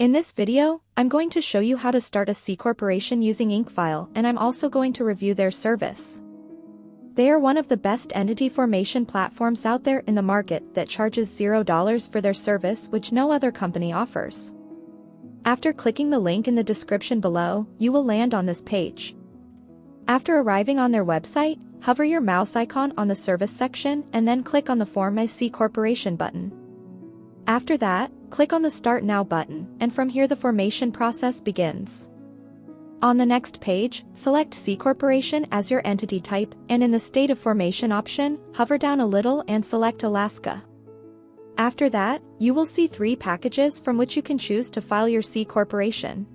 In this video, I'm going to show you how to start a C corporation using IncFile, and I'm also going to review their service. They are one of the best entity formation platforms out there in the market that charges $0 for their service, which no other company offers. After clicking the link in the description below, you will land on this page. After arriving on their website, hover your mouse icon on the service section and then click on the Form a C Corporation button. After that, click on the Start Now button, and from here the formation process begins. On the next page, select C Corporation as your entity type, and in the State of Formation option, hover down a little and select Alaska. After that, you will see 3 packages from which you can choose to file your C Corporation.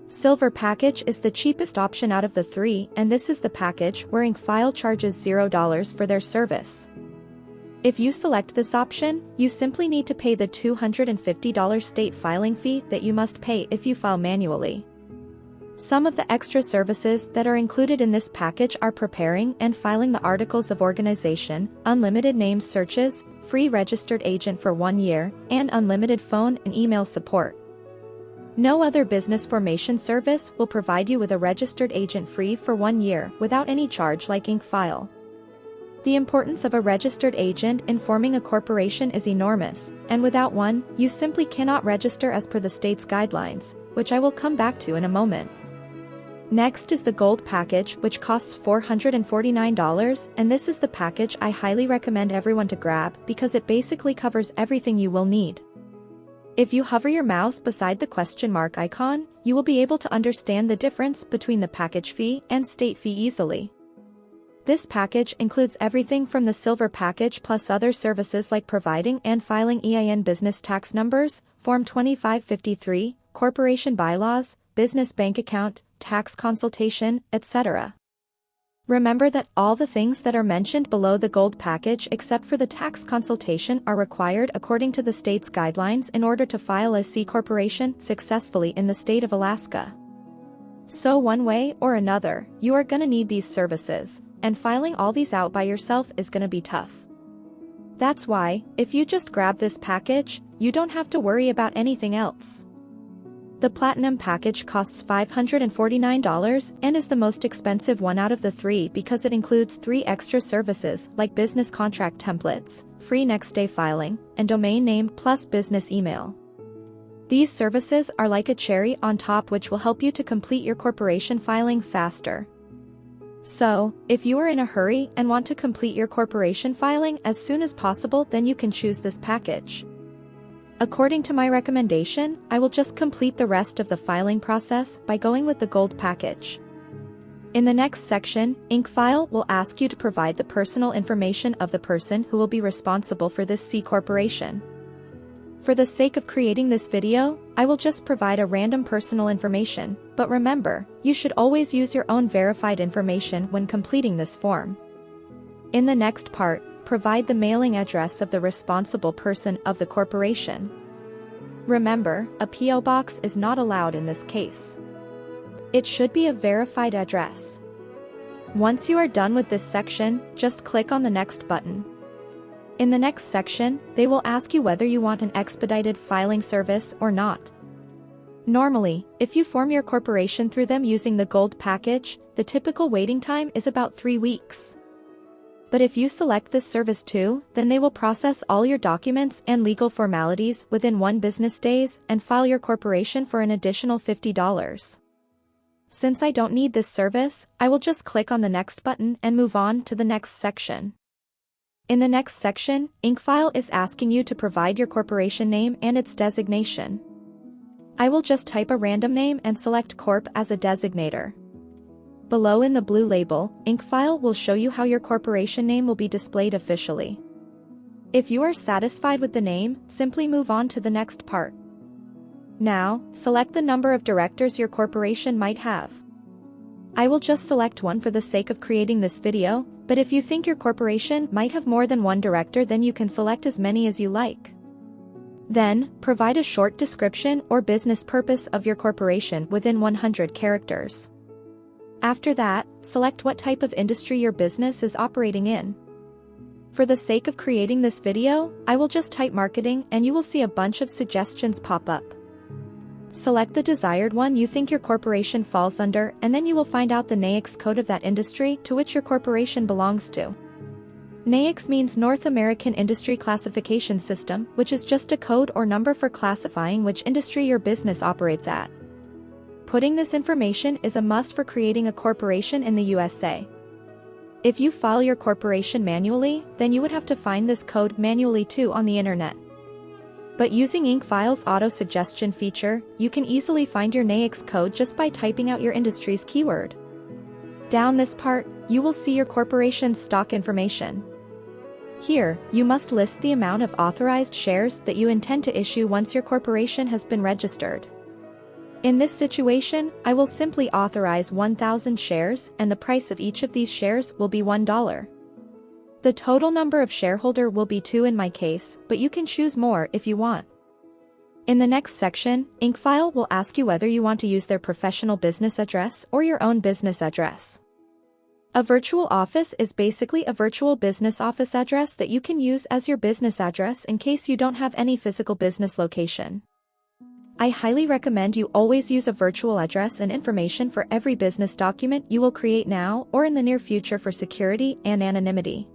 Silver package is the cheapest option out of the 3, and this is the package where IncFile charges $0 for their service. If you select this option, you simply need to pay the $250 state filing fee that you must pay if you file manually. Some of the extra services that are included in this package are preparing and filing the articles of organization, unlimited name searches, free registered agent for 1 year, and unlimited phone and email support. No other business formation service will provide you with a registered agent free for 1 year without any charge like IncFile. The importance of a registered agent in forming a corporation is enormous, and without one, you simply cannot register as per the state's guidelines, which I will come back to in a moment. Next is the Gold package, which costs $449, and this is the package I highly recommend everyone to grab because it basically covers everything you will need. If you hover your mouse beside the question mark icon, you will be able to understand the difference between the package fee and state fee easily. This package includes everything from the Silver package plus other services like providing and filing EIN business tax numbers, Form 2553, corporation bylaws, business bank account, tax consultation, etc. Remember that all the things that are mentioned below the Gold package except for the tax consultation are required according to the state's guidelines in order to file a C corporation successfully in the state of Alaska. So one way or another, you are gonna need these services, and filing all these out by yourself is gonna be tough. That's why, if you just grab this package, you don't have to worry about anything else. The Platinum package costs $549 and is the most expensive one out of the 3 because it includes 3 extra services like business contract templates, free next day filing, and domain name plus business email. These services are like a cherry on top which will help you to complete your corporation filing faster. So, if you are in a hurry and want to complete your corporation filing as soon as possible, then you can choose this package. According to my recommendation, I will just complete the rest of the filing process by going with the Gold package. In the next section, IncFile will ask you to provide the personal information of the person who will be responsible for this C corporation. For the sake of creating this video, I will just provide a random personal information, but remember, you should always use your own verified information when completing this form. In the next part, provide the mailing address of the responsible person of the corporation. Remember, a P.O. box is not allowed in this case. It should be a verified address. Once you are done with this section, just click on the Next button. In the next section, they will ask you whether you want an expedited filing service or not. Normally, if you form your corporation through them using the Gold package, the typical waiting time is about 3 weeks. But if you select this service too, then they will process all your documents and legal formalities within 1 business days and file your corporation for an additional $50. Since I don't need this service, I will just click on the Next button and move on to the next section. In the next section, IncFile is asking you to provide your corporation name and its designation. I will just type a random name and select Corp as a designator. Below in the blue label, IncFile will show you how your corporation name will be displayed officially. If you are satisfied with the name, simply move on to the next part. Now, select the number of directors your corporation might have. I will just select 1 for the sake of creating this video, but if you think your corporation might have more than 1 director, then you can select as many as you like. Then, provide a short description or business purpose of your corporation within 100 characters. After that, select what type of industry your business is operating in. For the sake of creating this video, I will just type marketing and you will see a bunch of suggestions pop up. Select the desired one you think your corporation falls under, and then you will find out the NAICS code of that industry to which your corporation belongs to. NAICS means North American Industry Classification System, which is just a code or number for classifying which industry your business operates at. Putting this information is a must for creating a corporation in the USA. If you file your corporation manually, then you would have to find this code manually too on the internet. But using IncFile's auto-suggestion feature, you can easily find your NAICS code just by typing out your industry's keyword. Down this part, you will see your corporation's stock information. Here, you must list the amount of authorized shares that you intend to issue once your corporation has been registered. In this situation, I will simply authorize 1,000 shares, and the price of each of these shares will be $1. The total number of shareholder will be 2 in my case, but you can choose more if you want. In the next section, IncFile will ask you whether you want to use their professional business address or your own business address. A virtual office is basically a virtual business office address that you can use as your business address in case you don't have any physical business location. I highly recommend you always use a virtual address and information for every business document you will create now or in the near future for security and anonymity.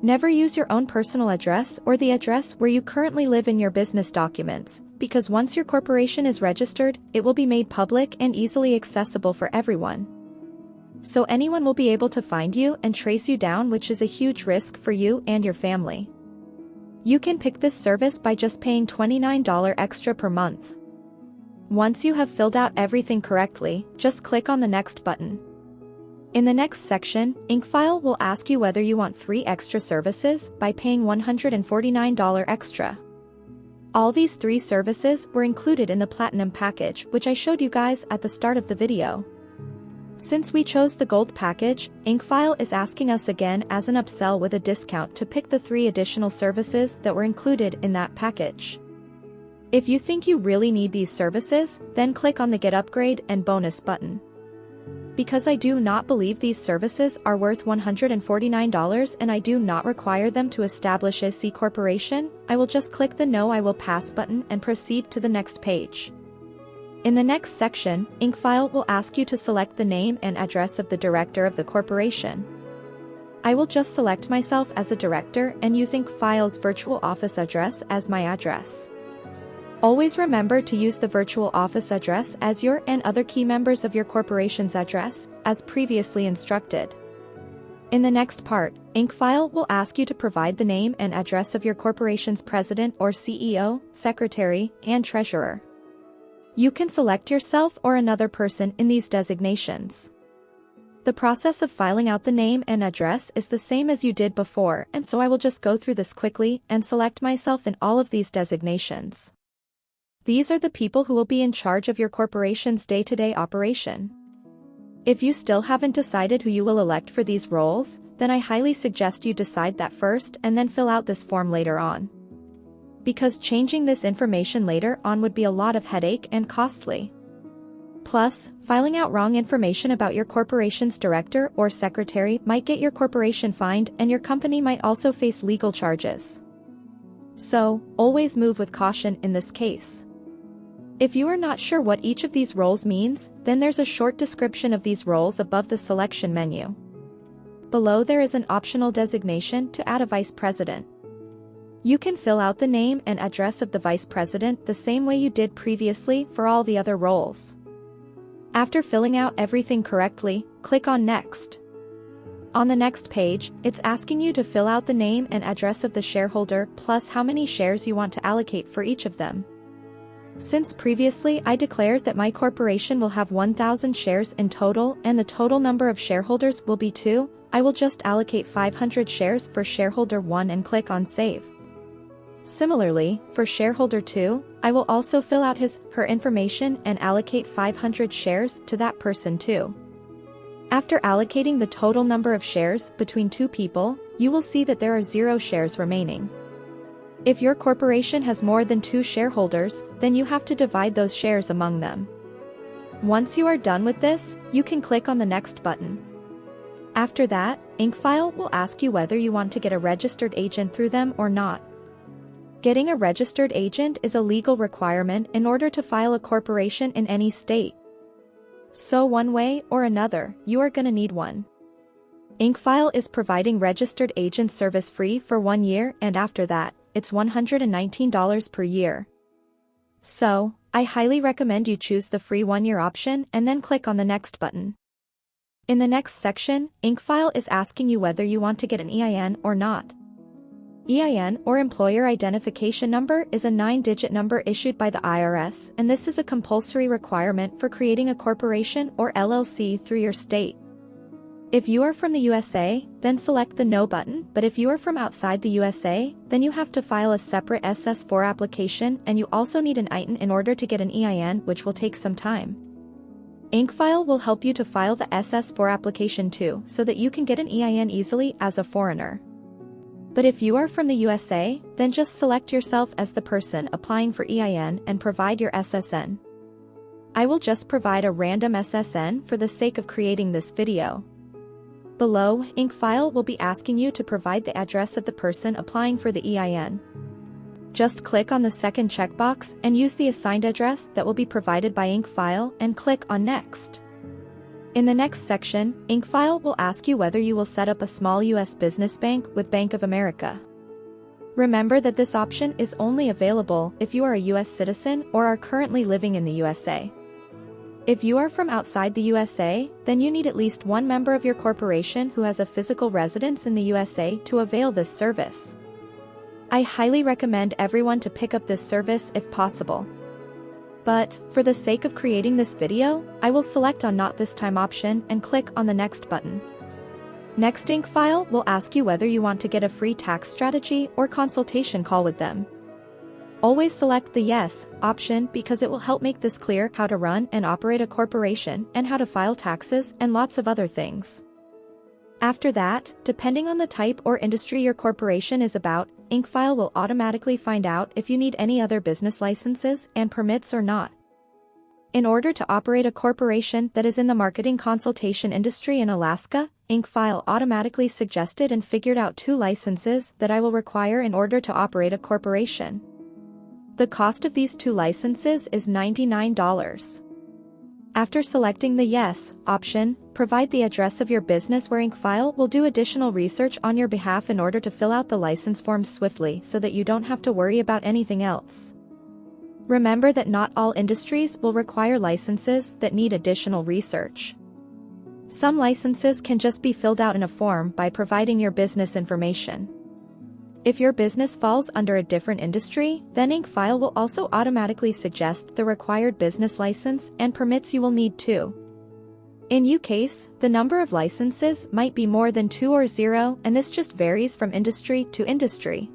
Never use your own personal address or the address where you currently live in your business documents, because once your corporation is registered, it will be made public and easily accessible for everyone. So anyone will be able to find you and trace you down, which is a huge risk for you and your family. You can pick this service by just paying $29 extra per month. Once you have filled out everything correctly, just click on the next button. In the next section, IncFile will ask you whether you want 3 extra services by paying $149 extra. All these 3 services were included in the Platinum package, which I showed you guys at the start of the video. Since we chose the Gold package, IncFile is asking us again as an upsell with a discount to pick the 3 additional services that were included in that package. If you think you really need these services, then click on the Get Upgrade and Bonus button. Because I do not believe these services are worth $149 and I do not require them to establish a C-Corporation, I will just click the No I Will Pass button and proceed to the next page. In the next section, IncFile will ask you to select the name and address of the director of the corporation. I will just select myself as a director and use IncFile's virtual office address as my address. Always remember to use the virtual office address as your and other key members of your corporation's address, as previously instructed. In the next part, IncFile will ask you to provide the name and address of your corporation's president or CEO, secretary, and treasurer. You can select yourself or another person in these designations. The process of filing out the name and address is the same as you did before, and so I will just go through this quickly and select myself in all of these designations. These are the people who will be in charge of your corporation's day-to-day operation. If you still haven't decided who you will elect for these roles, then I highly suggest you decide that first and then fill out this form later on. Because changing this information later on would be a lot of headache and costly. Plus, filing out wrong information about your corporation's director or secretary might get your corporation fined, and your company might also face legal charges. So, always move with caution in this case. If you are not sure what each of these roles means, then there's a short description of these roles above the selection menu. Below there is an optional designation to add a vice president. You can fill out the name and address of the vice president the same way you did previously for all the other roles. After filling out everything correctly, click on Next. On the next page, it's asking you to fill out the name and address of the shareholder plus how many shares you want to allocate for each of them. Since previously I declared that my corporation will have 1,000 shares in total and the total number of shareholders will be 2, I will just allocate 500 shares for shareholder 1 and click on Save. Similarly, for shareholder 2, I will also fill out her information and allocate 500 shares to that person too. After allocating the total number of shares between 2 people, you will see that there are 0 shares remaining. If your corporation has more than 2 shareholders, then you have to divide those shares among them. Once you are done with this, you can click on the Next button. After that, IncFile will ask you whether you want to get a registered agent through them or not. Getting a registered agent is a legal requirement in order to file a corporation in any state. So one way or another, you are gonna need one. InkFile is providing registered agent service free for 1 year, and after that, it's $119 per year. So, I highly recommend you choose the free 1-year option and then click on the next button. In the next section, InkFile is asking you whether you want to get an EIN or not. EIN, or Employer Identification Number, is a 9-digit number issued by the IRS, and this is a compulsory requirement for creating a corporation or LLC through your state. If you are from the USA, then select the No button, but if you are from outside the USA, then you have to file a separate SS4 application, and you also need an EIN in order to get an EIN, which will take some time. InkFile will help you to file the SS4 application too, so that you can get an EIN easily as a foreigner. But if you are from the USA, then just select yourself as the person applying for EIN and provide your SSN. I will just provide a random SSN for the sake of creating this video. Below, InkFile will be asking you to provide the address of the person applying for the EIN. Just click on the second checkbox and use the assigned address that will be provided by InkFile and click on Next. In the next section, InkFile will ask you whether you will set up a small U.S. business bank with Bank of America. Remember that this option is only available if you are a U.S. citizen or are currently living in the USA. If you are from outside the USA, then you need at least one member of your corporation who has a physical residence in the USA to avail this service. I highly recommend everyone to pick up this service if possible. But, for the sake of creating this video, I will select on Not This Time option and click on the Next button. Next, InkFile will ask you whether you want to get a free tax strategy or consultation call with them. Always select the Yes option because it will help make this clear how to run and operate a corporation and how to file taxes and lots of other things. After that, depending on the type or industry your corporation is about, InkFile will automatically find out if you need any other business licenses and permits or not. In order to operate a corporation that is in the marketing consultation industry in Alaska, InkFile automatically suggested and figured out 2 licenses that I will require in order to operate a corporation. The cost of these 2 licenses is $99. After selecting the Yes option, provide the address of your business where InkFile will do additional research on your behalf in order to fill out the license forms swiftly so that you don't have to worry about anything else. Remember that not all industries will require licenses that need additional research. Some licenses can just be filled out in a form by providing your business information. If your business falls under a different industry, then InkFile will also automatically suggest the required business license and permits you will need too. In your case, the number of licenses might be more than 2 or 0, and this just varies from industry to industry.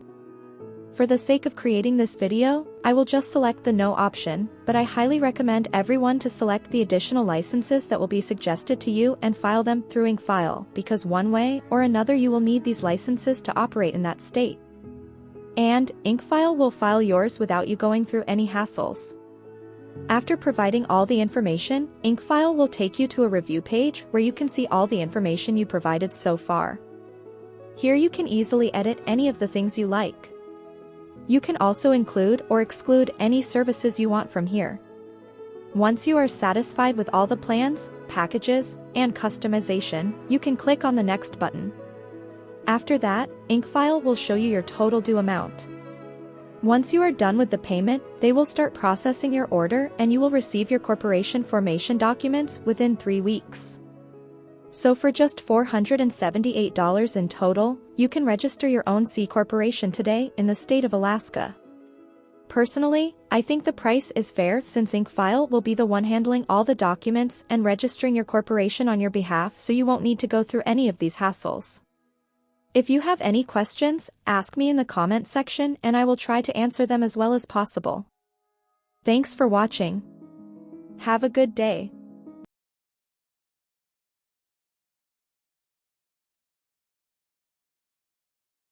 For the sake of creating this video, I will just select the No option, but I highly recommend everyone to select the additional licenses that will be suggested to you and file them through InkFile, because one way or another you will need these licenses to operate in that state. And, InkFile will file yours without you going through any hassles. After providing all the information, InkFile will take you to a review page where you can see all the information you provided so far. Here you can easily edit any of the things you like. You can also include or exclude any services you want from here. Once you are satisfied with all the plans, packages, and customization, you can click on the Next button. After that, InkFile will show you your total due amount. Once you are done with the payment, they will start processing your order and you will receive your corporation formation documents within 3 weeks. So for just $478 in total, you can register your own C-Corporation today in the state of Alaska. Personally, I think the price is fair since InkFile will be the one handling all the documents and registering your corporation on your behalf, so you won't need to go through any of these hassles. If you have any questions, ask me in the comment section and I will try to answer them as well as possible. Thanks for watching. Have a good day.